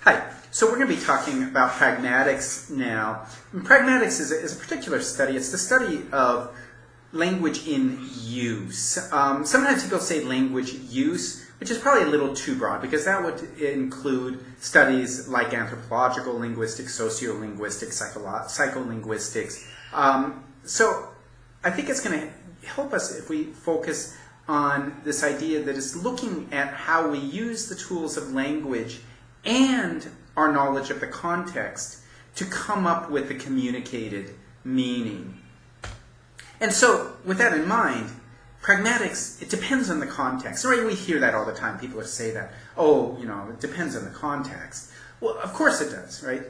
Hi. So we're going to be talking about pragmatics now. And pragmatics is a particular study. It's the study of language in use. Sometimes people say language use, which is probably a little too broad because that would include studies like anthropological linguistics, sociolinguistics, psycholinguistics. So I think it's going to help us if we focus on this idea that is looking at how we use the tools of language and our knowledge of the context to come up with the communicated meaning. And so, with that in mind, pragmatics, it depends on the context. Right? We hear that all the time. People say that, oh, it depends on the context. Well, of course it does, right?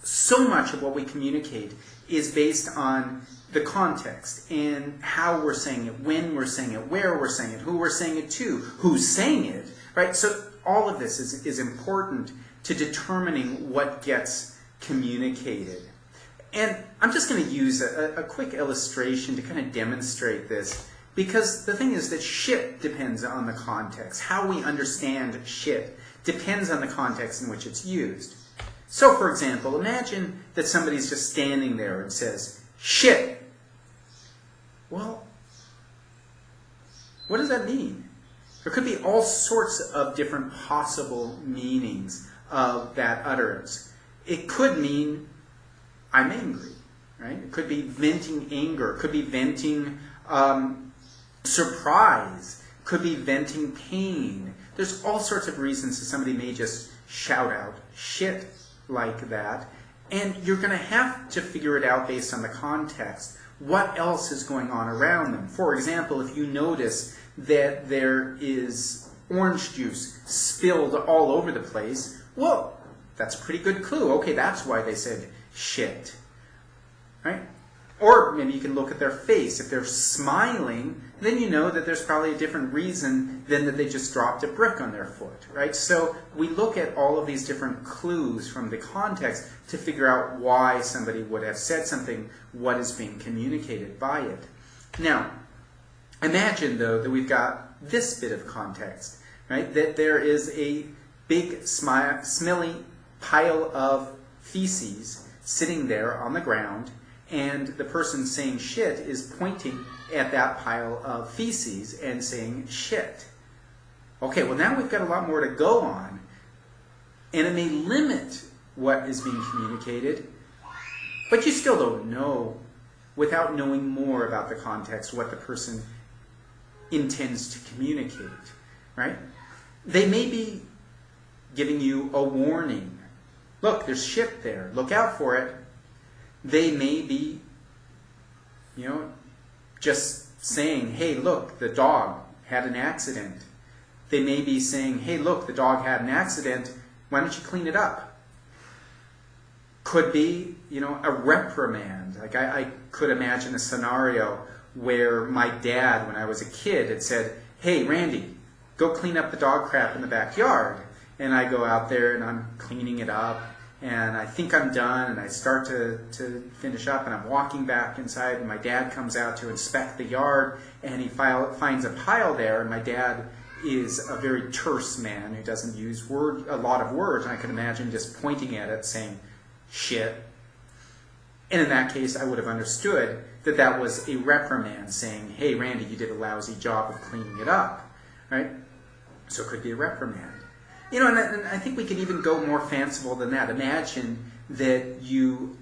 So much of what we communicate is based on the context and how we're saying it, when we're saying it, where we're saying it, who we're saying it to, who's saying it, right? So all of this is important to determining what gets communicated. And I'm just going to use a quick illustration to kind of demonstrate this, because the thing is that shit depends on the context. How we understand shit depends on the context in which it's used. So, for example, imagine that somebody's just standing there and says, shit. Well, what does that mean? There could be all sorts of different possible meanings of that utterance. It could mean, I'm angry, right? It could be venting anger. It could be venting surprise. It could be venting pain. There's all sorts of reasons that somebody may just shout out shit like that. And you're going to have to figure it out based on the context. What else is going on around them? For example, if you notice that there is orange juice spilled all over the place, well, that's a pretty good clue. Okay, that's why they said shit, right? Or maybe you can look at their face. If they're smiling, then you know that there's probably a different reason than that they just dropped a brick on their foot, right? So we look at all of these different clues from the context to figure out why somebody would have said something, what is being communicated by it. Now, imagine, though, that we've got this bit of context, right? That there is a big, smelly pile of feces sitting there on the ground, and the person saying shit is pointing at that pile of feces and saying shit. Okay, well now we've got a lot more to go on, and it may limit what is being communicated, but you still don't know, without knowing more about the context, what the person intends to communicate, right? They may be giving you a warning. Look, there's shit there. Look out for it. They may be, just saying, hey, look, the dog had an accident. They may be saying, hey, look, the dog had an accident. Why don't you clean it up? Could be, a reprimand. Like I could imagine a scenario where my dad, when I was a kid, had said, hey, Randy, go clean up the dog crap in the backyard. And I go out there and I'm cleaning it up, and I think I'm done, and I start to finish up, and I'm walking back inside, and my dad comes out to inspect the yard, and he finds a pile there, and my dad is a very terse man who doesn't use a lot of words, and I can imagine just pointing at it saying, shit. And in that case, I would have understood that that was a reprimand saying, hey, Randy, you did a lousy job of cleaning it up, right? So it could be a reprimand. And I think we could even go more fanciful than that. Imagine that you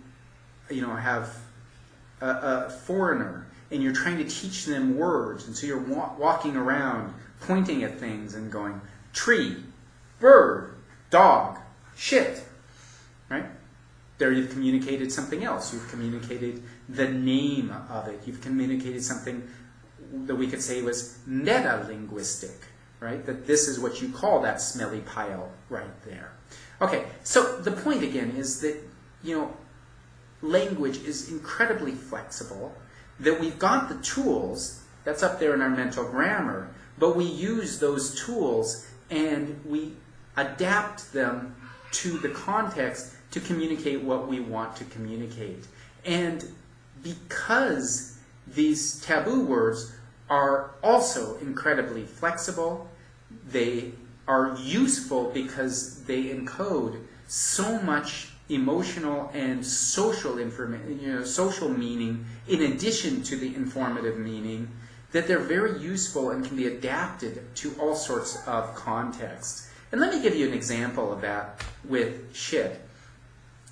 have a foreigner and you're trying to teach them words, and so you're walking around pointing at things and going, tree, bird, dog, shit, right? There you've communicated something else. You've communicated the name of it. You've communicated something that we could say was meta-linguistic. Right? That this is what you call that smelly pile right there. Okay, so the point again is that, language is incredibly flexible, that we've got the tools, that's up there in our mental grammar, but we use those tools and we adapt them to the context to communicate what we want to communicate. And because these taboo words are also incredibly flexible, they are useful because they encode so much emotional and social information, social meaning in addition to the informative meaning, that they're very useful and can be adapted to all sorts of contexts. And let me give you an example of that with shit.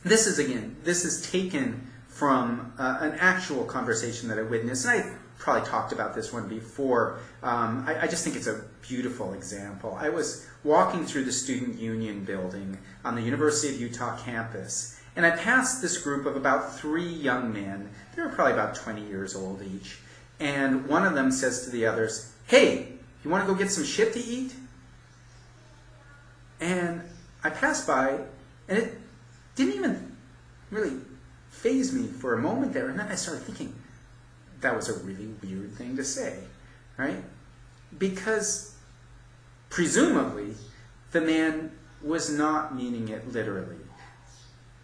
This is taken from an actual conversation that I witnessed, and I probably talked about this one before. I just think it's a beautiful example. I was walking through the Student Union building on the University of Utah campus, and I passed this group of about 3 young men. They were probably about 20 years old each. And one of them says to the others, "Hey, you want to go get some shit to eat?" And I passed by, and it didn't even really faze me for a moment there. And then I started thinking, that was a really weird thing to say, right? Because presumably the man was not meaning it literally.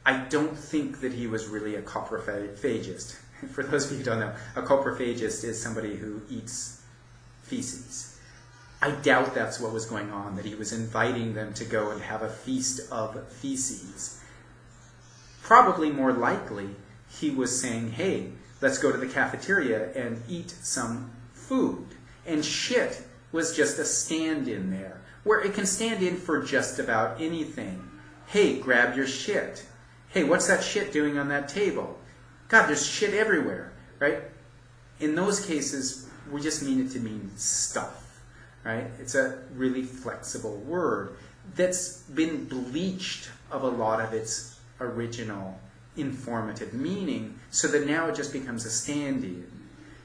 I don't think that he was really a coprophagist. For those of you who don't know, a coprophagist is somebody who eats feces. I doubt that's what was going on, that he was inviting them to go and have a feast of feces. Probably more likely, he was saying, "Hey, let's go to the cafeteria and eat some food." And shit was just a stand-in there, where it can stand in for just about anything. "Hey, grab your shit." "Hey, what's that shit doing on that table?" God, there's shit everywhere, right? In those cases, we just mean it to mean stuff, right? It's a really flexible word that's been bleached of a lot of its original informative meaning, so that now it just becomes a stand-in,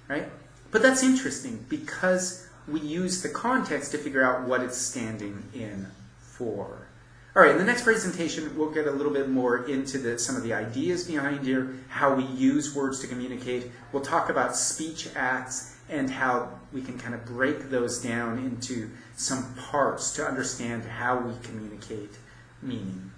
right? But that's interesting because we use the context to figure out what it's standing in for. All right, in the next presentation, we'll get a little bit more into some of the ideas behind here, how we use words to communicate. We'll talk about speech acts and how we can kind of break those down into some parts to understand how we communicate meaning.